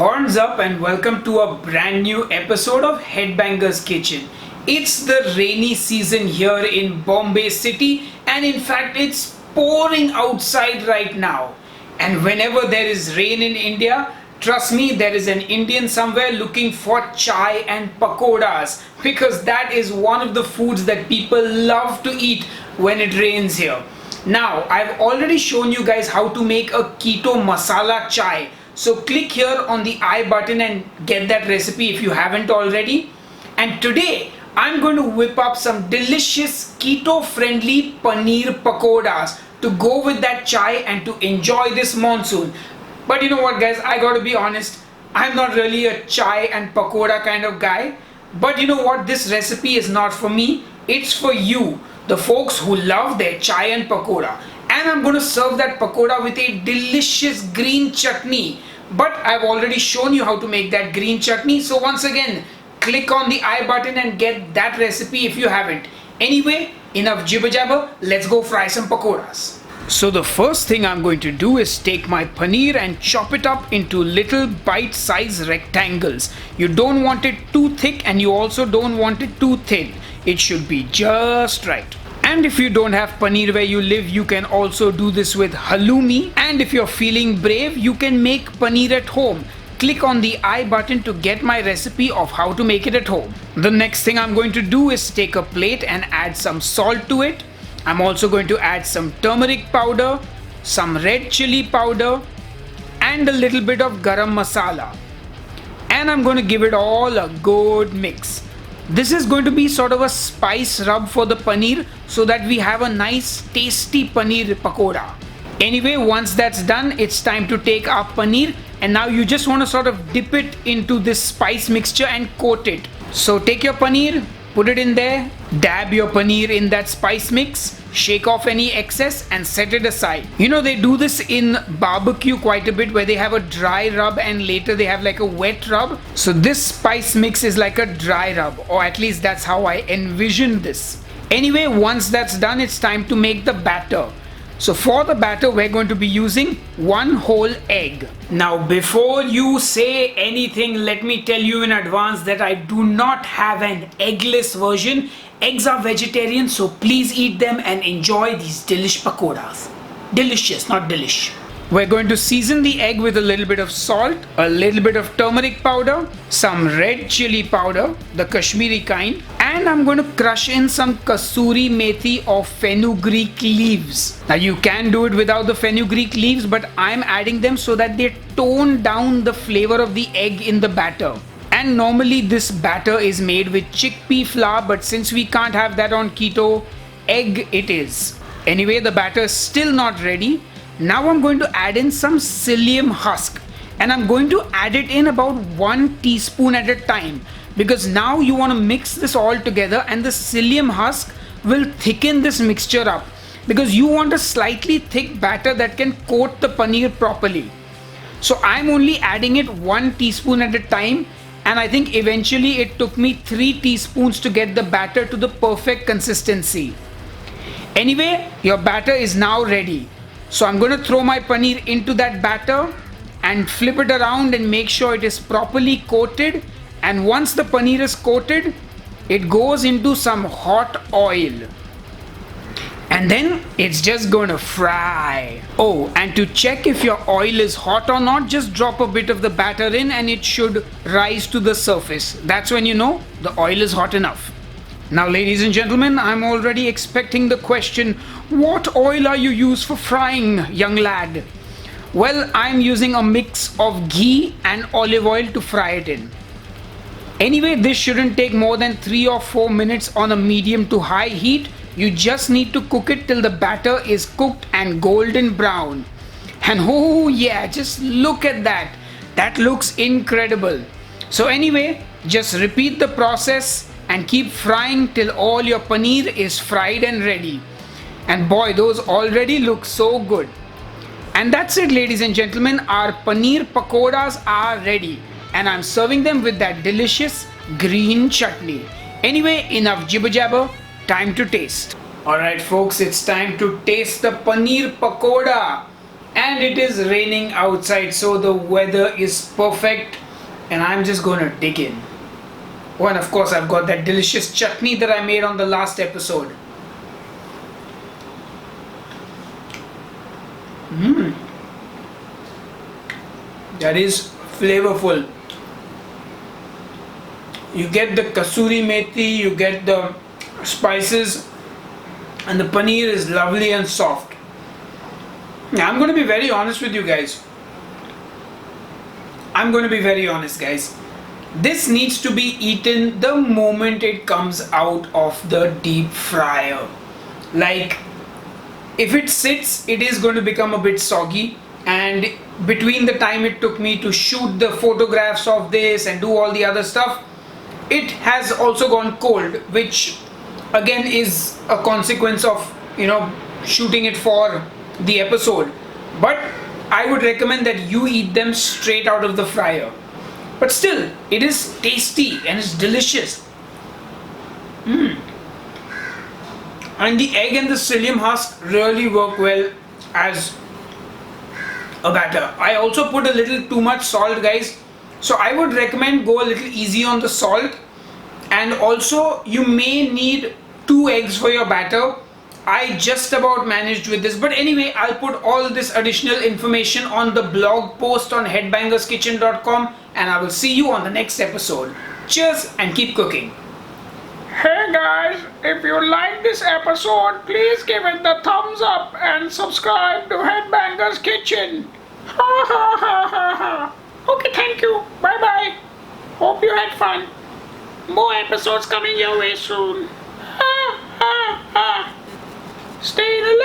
Horns up and welcome to a brand new episode of Headbanger's Kitchen. It's the rainy season here in Bombay City, and in fact it's pouring outside right now. And whenever there is rain in India, trust me, there is an Indian somewhere looking for chai and pakodas, because that is one of the foods that people love to eat when it rains here. Now, I've already shown you guys how to make a keto masala chai. So click here on the I button and get that recipe if you haven't already. And today, I'm going to whip up some delicious keto friendly paneer pakodas to go with that chai and to enjoy this monsoon. But you know what guys, I gotta be honest, I'm not really a chai and pakoda kind of guy. But you know what, this recipe is not for me, it's for you, the folks who love their chai and pakoda. And I'm going to serve that pakoda with a delicious green chutney. But I've already shown you how to make that green chutney. So once again, click on the I button and get that recipe if you haven't. Anyway, enough jibber jabber, let's go fry some pakodas. So the first thing I'm going to do is take my paneer and chop it up into little bite-sized rectangles. You don't want it too thick and you also don't want it too thin. It should be just right. And if you don't have paneer where you live, you can also do this with halloumi. And if you're feeling brave, you can make paneer at home. Click on the I button to get my recipe of how to make it at home. The next thing I'm going to do is take a plate and add some salt to it. I'm also going to add some turmeric powder, some red chili powder, and a little bit of garam masala. And I'm going to give it all a good mix. This is going to be sort of a spice rub for the paneer so that we have a nice tasty paneer pakoda. Anyway, once that's done, it's time to take our paneer and now you just want to sort of dip it into this spice mixture and coat it. So take your paneer, put it in there, dab your paneer in that spice mix, shake off any excess and set it aside. You know, they do this in barbecue quite a bit where they have a dry rub and later they have like a wet rub. So this spice mix is like a dry rub, or at least that's how I envision this. Anyway, once that's done, it's time to make the batter. So for the batter, we're going to be using one whole egg. Now, before you say anything, let me tell you in advance that I do not have an eggless version. Eggs are vegetarian, so please eat them and enjoy these delish pakodas. Delicious, not delish. We're going to season the egg with a little bit of salt, a little bit of turmeric powder, some red chili powder, the Kashmiri kind, and I'm going to crush in some kasuri methi or fenugreek leaves. Now you can do it without the fenugreek leaves, but I'm adding them so that they tone down the flavor of the egg in the batter. And normally this batter is made with chickpea flour, but since we can't have that on keto, egg it is. Anyway, the batter is still not ready. Now I'm going to add in some psyllium husk, and I'm going to add it in about 1 teaspoon at a time, because now you want to mix this all together and the psyllium husk will thicken this mixture up, because you want a slightly thick batter that can coat the paneer properly. So I'm only adding it 1 teaspoon at a time, and I think eventually it took me 3 teaspoons to get the batter to the perfect consistency. Anyway, your batter is now ready. So I'm going to throw my paneer into that batter and flip it around and make sure it is properly coated. And once the paneer is coated, it goes into some hot oil. And then it's just going to fry. Oh, and to check if your oil is hot or not, just drop a bit of the batter in and it should rise to the surface. That's when you know the oil is hot enough. Now ladies and gentlemen, I'm already expecting the question, what oil are you using for frying, young lad? Well, I'm using a mix of ghee and olive oil to fry it in. Anyway, this shouldn't take more than 3 or 4 minutes on a medium to high heat. You just need to cook it till the batter is cooked and golden brown. And oh yeah, just look at that. That looks incredible. So anyway, just repeat the process and keep frying till all your paneer is fried and ready. And boy, those already look so good. And that's it, ladies and gentlemen, our paneer pakodas are ready. And I'm serving them with that delicious green chutney. Anyway, enough jibber jabber, time to taste. Alright folks, it's time to taste the paneer pakoda. and it is raining outside, so the weather is perfect, and I'm just gonna dig in. Oh, and of course I've got that delicious chutney that I made on the last episode. That is flavorful. You get the kasuri methi, you get the spices, and the paneer is lovely and soft. Now, I'm going to be very honest with you guys. Guys. This needs to be eaten the moment it comes out of the deep fryer. Like, if it sits, it is going to become a bit soggy, and between the time it took me to shoot the photographs of this and do all the other stuff, it has also gone cold, which again is a consequence of shooting it for the episode. But I would recommend that you eat them straight out of the fryer. But still, it is tasty and it's delicious. And the egg and the psyllium husk really work well as a batter. I also put a little too much salt, guys, so I would recommend go a little easy on the salt. And also you may need 2 eggs for your batter. I just about managed with this, but anyway, I'll put all this additional information on the blog post on headbangerskitchen.com, and I will see you on the next episode. Cheers and keep cooking. Hey guys, if you like this episode, please give it the thumbs up and subscribe to Headbanger's Kitchen. Ha ha ha ha ha. Okay, thank you. Bye bye. Hope you had fun. More episodes coming your way soon. Ha ha ha. Stay in the